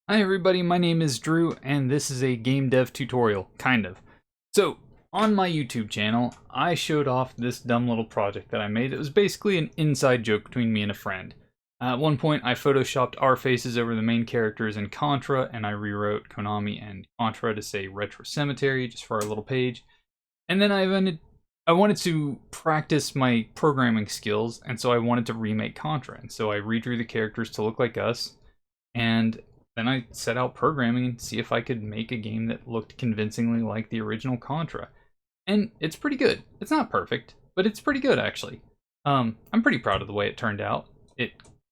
Hi everybody, my name is Drew, and this is a game dev tutorial, kind of. So, on my YouTube channel, I showed off this dumb little project that I made that was basically an inside joke between me and a friend. At one point, I photoshopped our faces over the main characters in Contra, and I rewrote Konami and Contra to say Retro Cemetery, just for our little page. And then I wanted to practice my programming skills, and so I wanted to remake Contra. And so I redrew the characters to look like us, and then I set out programming and see if I could make a game that looked convincingly like the original Contra. And it's pretty good. It's not perfect, but it's pretty good actually. I'm pretty proud of the way it turned out. It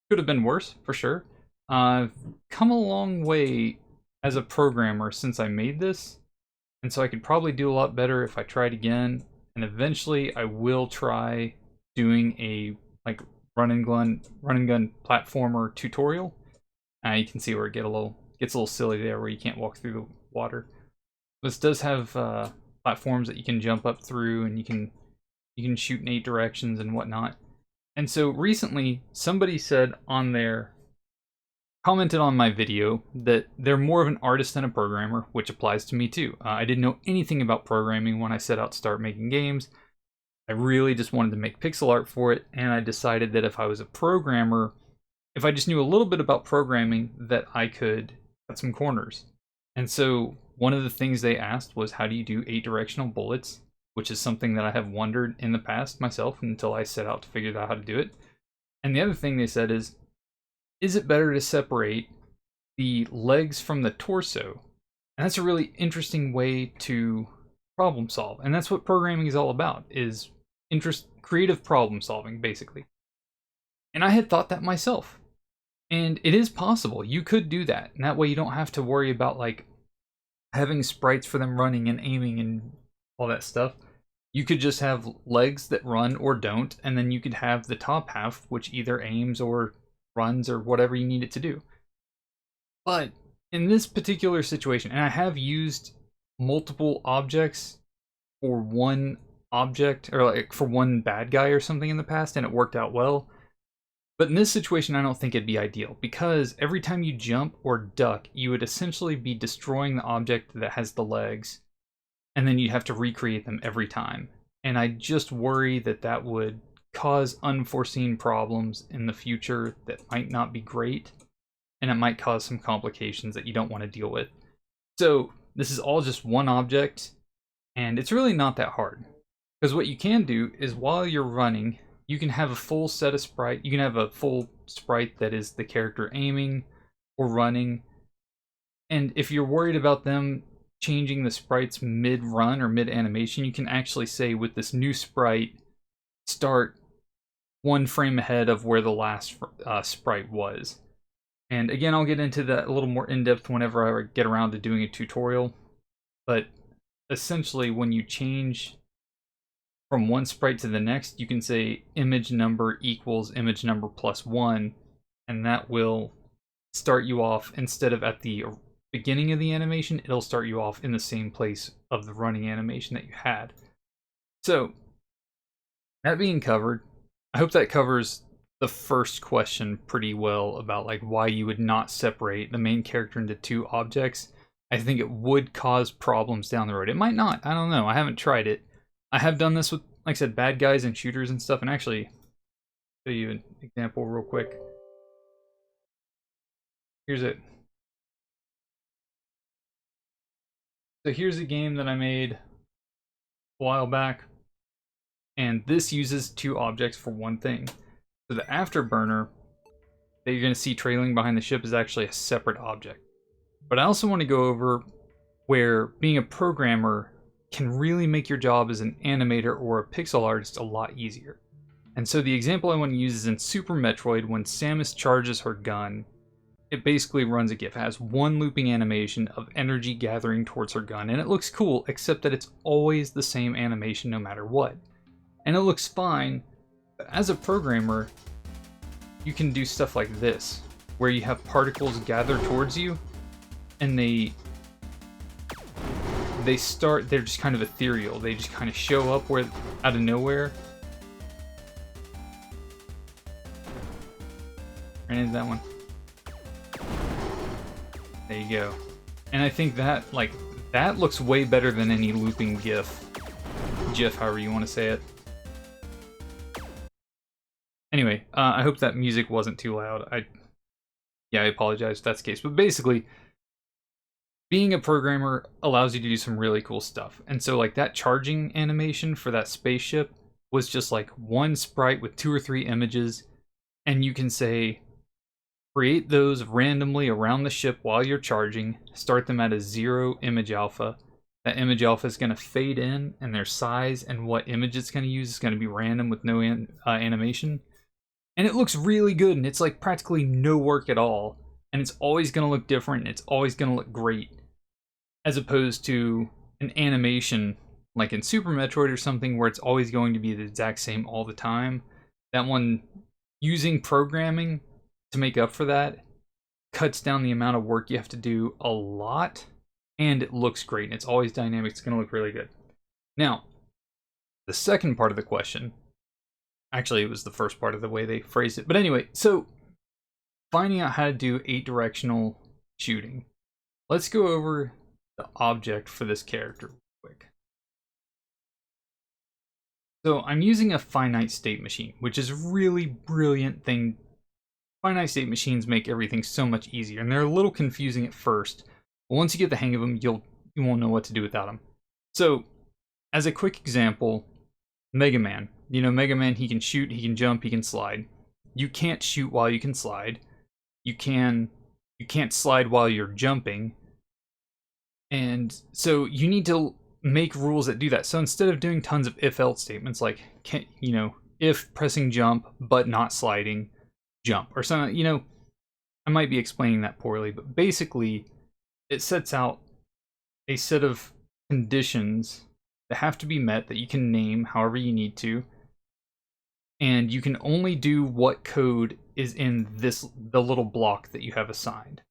could have been worse, for sure. I've come a long way as a programmer since I made this, and so I could probably do a lot better if I tried again. And eventually I will try doing a run and gun platformer tutorial. You can see where it gets a little silly there, where you can't walk through the water. This does have platforms that you can jump up through, and you can shoot in 8 directions and whatnot. And so recently, somebody commented on my video that they're more of an artist than a programmer, which applies to me too. I didn't know anything about programming when I set out to start making games. I really just wanted to make pixel art for it, and I decided that if I was a programmer, if I just knew a little bit about programming, that I could cut some corners. And so one of the things they asked was, how do you do 8-directional bullets? Which is something that I have wondered in the past myself until I set out to figure out how to do it. And the other thing they said is it better to separate the legs from the torso? And that's a really interesting way to problem solve. And that's what programming is all about, is creative problem solving, basically. And I had thought that myself. And it is possible. You could do that. And that way you don't have to worry about having sprites for them running and aiming and all that stuff. You could just have legs that run or don't, and then you could have the top half, which either aims or runs or whatever you need it to do. But in this particular situation, and I have used multiple objects for one object, or for one bad guy or something in the past, and it worked out well. But in this situation, I don't think it'd be ideal, because every time you jump or duck, you would essentially be destroying the object that has the legs, and then you'd have to recreate them every time. And I just worry that that would cause unforeseen problems in the future that might not be great, and it might cause some complications that you don't want to deal with. So this is all just one object, and it's really not that hard. Because what you can do is, while you're running, you can have a full set of sprite. You can have a full sprite that is the character aiming or running. And if you're worried about them changing the sprites mid-run or mid-animation, you can actually say, with this new sprite, start 1 frame ahead of where the last sprite was. And again, I'll get into that a little more in-depth whenever I get around to doing a tutorial. But essentially, when you change from one sprite to the next, you can say image number equals image number plus 1, and that will start you off, instead of at the beginning of the animation, it'll start you off in the same place of the running animation that you had. So, that being covered, I hope that covers the first question pretty well about why you would not separate the main character into 2 objects. I think it would cause problems down the road. It might not, I don't know, I haven't tried it. I have done this with, like I said, bad guys and shooters and stuff, and actually, show you an example real quick. Here's it. So here's a game that I made a while back, and this uses 2 objects for one thing. So the afterburner that you're going to see trailing behind the ship is actually a separate object. But I also want to go over where being a programmer can really make your job as an animator or a pixel artist a lot easier. And so the example I want to use is in Super Metroid. When Samus charges her gun, it basically runs a GIF. It has one looping animation of energy gathering towards her gun, and it looks cool, except that it's always the same animation no matter what. And it looks fine, but as a programmer, you can do stuff like this, where you have particles gather towards you, and they're just kind of ethereal. They just kind of show up out of nowhere. Ran into that one. There you go. And I think that, like, that looks way better than any looping GIF, however you want to say it. Anyway, I hope that music wasn't too loud. I apologize if that's the case. But basically, being a programmer allows you to do some really cool stuff. And so, like, that charging animation for that spaceship was just like one sprite with 2 or 3 images, and you can say, create those randomly around the ship while you're charging, start them at a 0 image alpha. That image alpha is going to fade in, and their size and what image it's going to use is going to be random with no animation. And it looks really good, and it's like practically no work at all. And it's always going to look different, and it's always going to look great. As opposed to an animation, like in Super Metroid or something, where it's always going to be the exact same all the time. That one, using programming to make up for that, cuts down the amount of work you have to do a lot, and it looks great, and it's always dynamic. It's going to look really good. Now, the second part of the question, actually it was the first part of the way they phrased it, but anyway, so finding out how to do 8-directional shooting. Let's go over the object for this character real quick. So I'm using a finite state machine, which is a really brilliant thing. Finite state machines make everything so much easier, and they're a little confusing at first, but once you get the hang of them, you won't know what to do without them. So, as a quick example, Mega Man. You know, Mega Man, he can shoot, he can jump, he can slide. You can't shoot while you can slide. You can't slide while you're jumping. And so you need to make rules that do that. So instead of doing tons of if-else statements like, if pressing jump but not sliding, jump, or something, I might be explaining that poorly, but basically it sets out a set of conditions that have to be met that you can name however you need to, and you can only do what code is in the little block that you have assigned.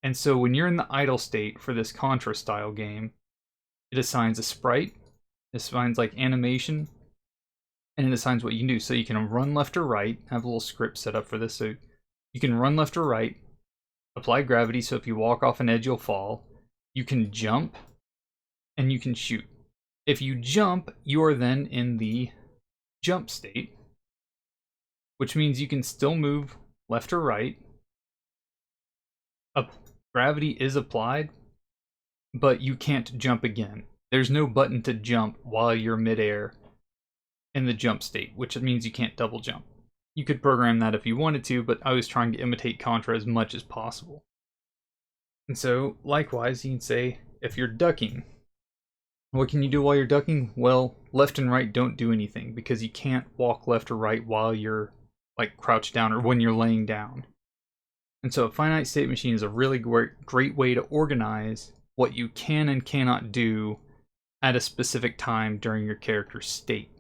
And so when you're in the idle state for this Contra style game, it assigns a sprite, it assigns like animation, and it assigns what you can do. So you can run left or right. I have a little script set up for this. So you can run left or right, apply gravity, so if you walk off an edge, you'll fall. You can jump, and you can shoot. If you jump, you are then in the jump state, which means you can still move left or right. Gravity is applied, but you can't jump again. There's no button to jump while you're midair in the jump state, which means you can't double jump. You could program that if you wanted to, but I was trying to imitate Contra as much as possible. And so, likewise, you can say, if you're ducking, what can you do while you're ducking? Well, left and right don't do anything, because you can't walk left or right while you're like crouched down or when you're laying down. And so a finite state machine is a really great way to organize what you can and cannot do at a specific time during your character's state.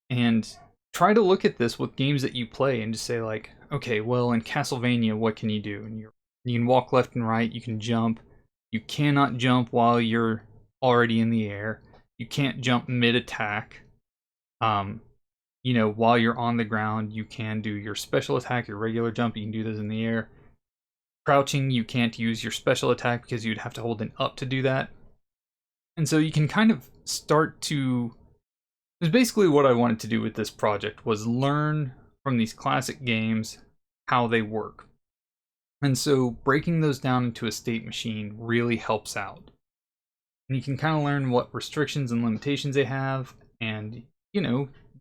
And try to look at this with games that you play and just say like, okay, well, in Castlevania, what can you do? And you can walk left and right, you can jump. You cannot jump while you're already in the air. You can't jump mid-attack. While you're on the ground, you can do your special attack, your regular jump, you can do those in the air. Crouching, you can't use your special attack because you'd have to hold an up to do that. And so you can kind of start to... It's basically what I wanted to do with this project, was learn from these classic games how they work. And so breaking those down into a state machine really helps out. And you can kind of learn what restrictions and limitations they have, and,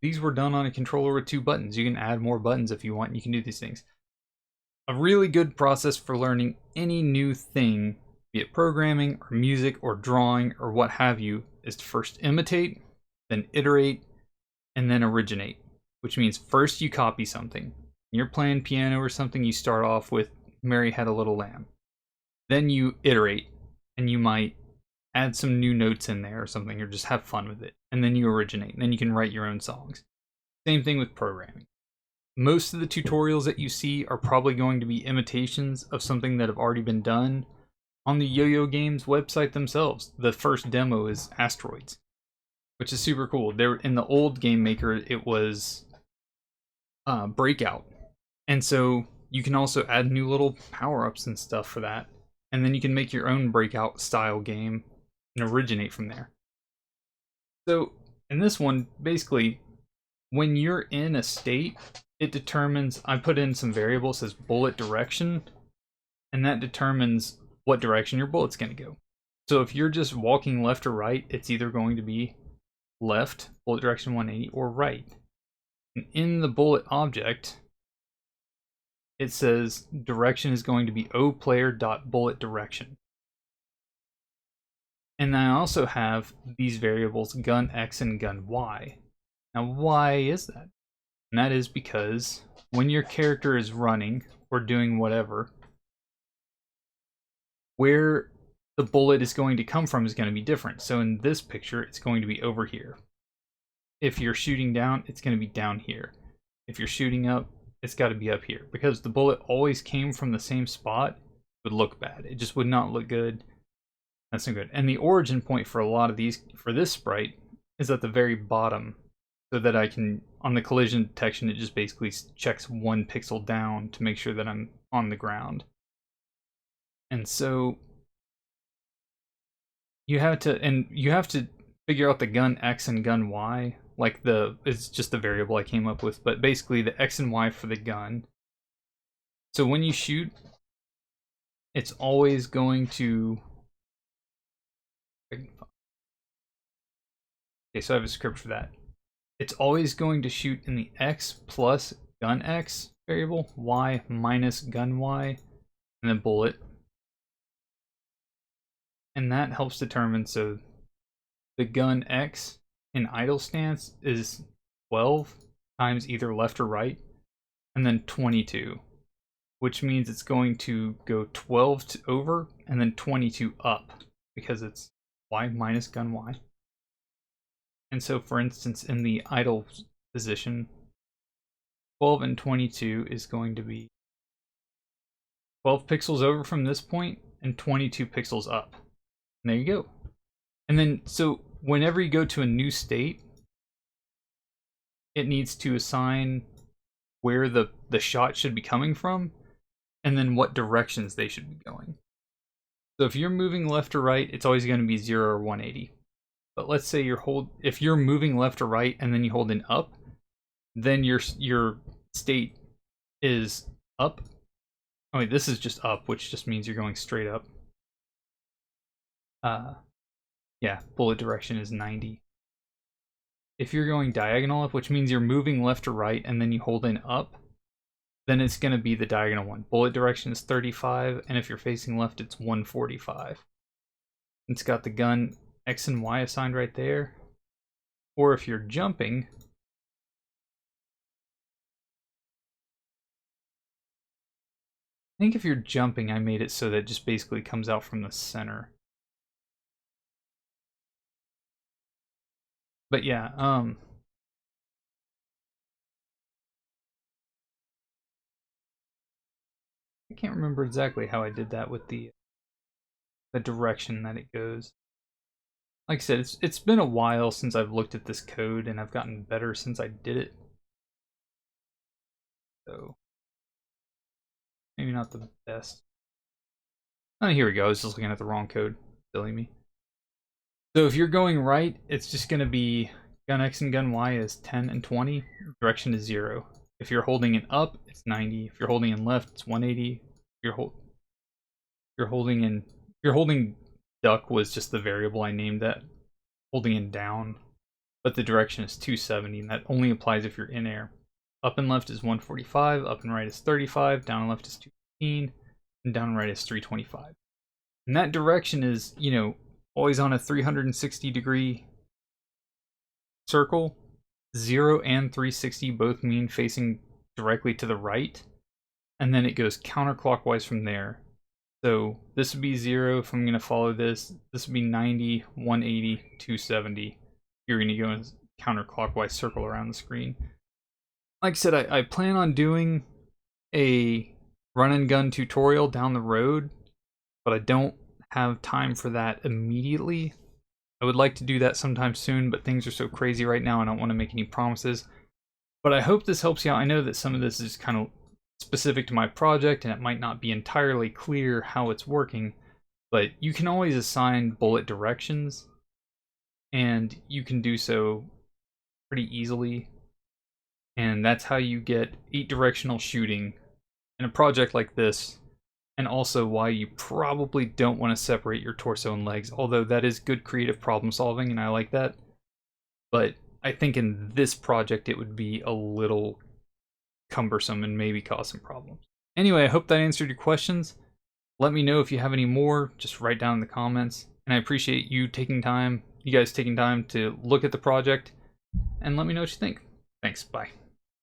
these were done on a controller with 2 buttons. You can add more buttons if you want, and you can do these things. A really good process for learning any new thing, be it programming or music or drawing or what have you, is to first imitate, then iterate, and then originate. Which means first you copy something. When you're playing piano or something, you start off with Mary Had a Little Lamb. Then you iterate, and you might add some new notes in there or something, or just have fun with it. And then you originate, and then you can write your own songs. Same thing with programming. Most of the tutorials that you see are probably going to be imitations of something that have already been done. On the Yo-Yo Games website themselves, the first demo is Asteroids, which is super cool. In the old Game Maker, it was Breakout. And so you can also add new little power-ups and stuff for that. and then you can make your own breakout style game and originate from there. So in this one, basically, when you're in a state, it determines, I put in some variables as bullet direction, and that determines what direction your bullet's going to go. So if you're just walking left or right, it's either going to be left, bullet direction 180, or right. And in the bullet object, it says direction is going to be oplayer.bullet direction. And then I also have these variables gun X and gun Y. Now why is that? And that is because when your character is running or doing whatever, where the bullet is going to come from is going to be different. So in this picture, it's going to be over here. If you're shooting down, it's going to be down here. If you're shooting up, it's got to be up here. Because the bullet always came from the same spot, it would look bad. It just would not look good. That's not good. And the origin point for a lot of these, for this sprite, is at the very bottom. So that I can, on the collision detection, it just basically checks 1 pixel down to make sure that I'm on the ground. And so you have to figure out the gun X and gun Y. Like it's just the variable I came up with, but basically the X and Y for the gun. So when you shoot, it's always going to... Okay, so I have a script for that. It's always going to shoot in the X plus gun X variable, Y minus gun Y, and then bullet. And that helps determine, so the gun X in idle stance is 12 times either left or right, and then 22, which means it's going to go 12 over and then 22 up, because it's Y minus gun Y. And so, for instance, in the idle position, 12 and 22 is going to be 12 pixels over from this point and 22 pixels up. And there you go. And then, so whenever you go to a new state, it needs to assign where the shot should be coming from, and then what directions they should be going. So if you're moving left or right, it's always going to be 0 or 180. But let's say if you're moving left or right and then you hold an up, then your state is up. Oh wait, this is just up, which just means you're going straight up. Yeah, bullet direction is 90. If you're going diagonal up, which means you're moving left or right and then you hold in up, then it's going to be the diagonal one. Bullet direction is 35, and if you're facing left, it's 145. It's got the gun X and Y assigned right there. Or if you're jumping, I think if you're jumping, I made it so that it just basically comes out from the center. But yeah, I can't remember exactly how I did that with the direction that it goes. Like I said, it's been a while since I've looked at this code, and I've gotten better since I did it. So maybe not the best. Oh, here we go. I was just looking at the wrong code. Silly me. So if you're going right, it's just going to be gun X and gun Y is 10 and 20. Direction is 0. If you're holding it up, it's 90. If you're holding in left, it's 180. If you're holding duck was just the variable I named that. Holding in down, but the direction is 270, and that only applies if you're in air. Up and left is 145. Up and right is 35. Down and left is 215, and down and right is 325. And that direction is, you know, always on a 360-degree circle. 0 and 360 both mean facing directly to the right, and then it goes counterclockwise from there. So this would be 0 if I'm going to follow this. This would be 90, 180, 270. You're going to go in a counterclockwise circle around the screen. Like I said, I plan on doing a run and gun tutorial down the road, but I don't have time for that immediately. I would like to do that sometime soon, but things are so crazy right now, I don't want to make any promises. But I hope this helps you out. I know that some of this is kind of specific to my project, and it might not be entirely clear how it's working, but you can always assign bullet directions, and you can do so pretty easily. And that's how you get 8-directional shooting in a project like this, and also why you probably don't want to separate your torso and legs, although that is good creative problem solving and I like that. But I think in this project it would be a little cumbersome and maybe cause some problems. Anyway, I hope that answered your questions. Let me know if you have any more, just write down in the comments. And I appreciate you guys taking time to look at the project, and let me know what you think. Thanks, bye.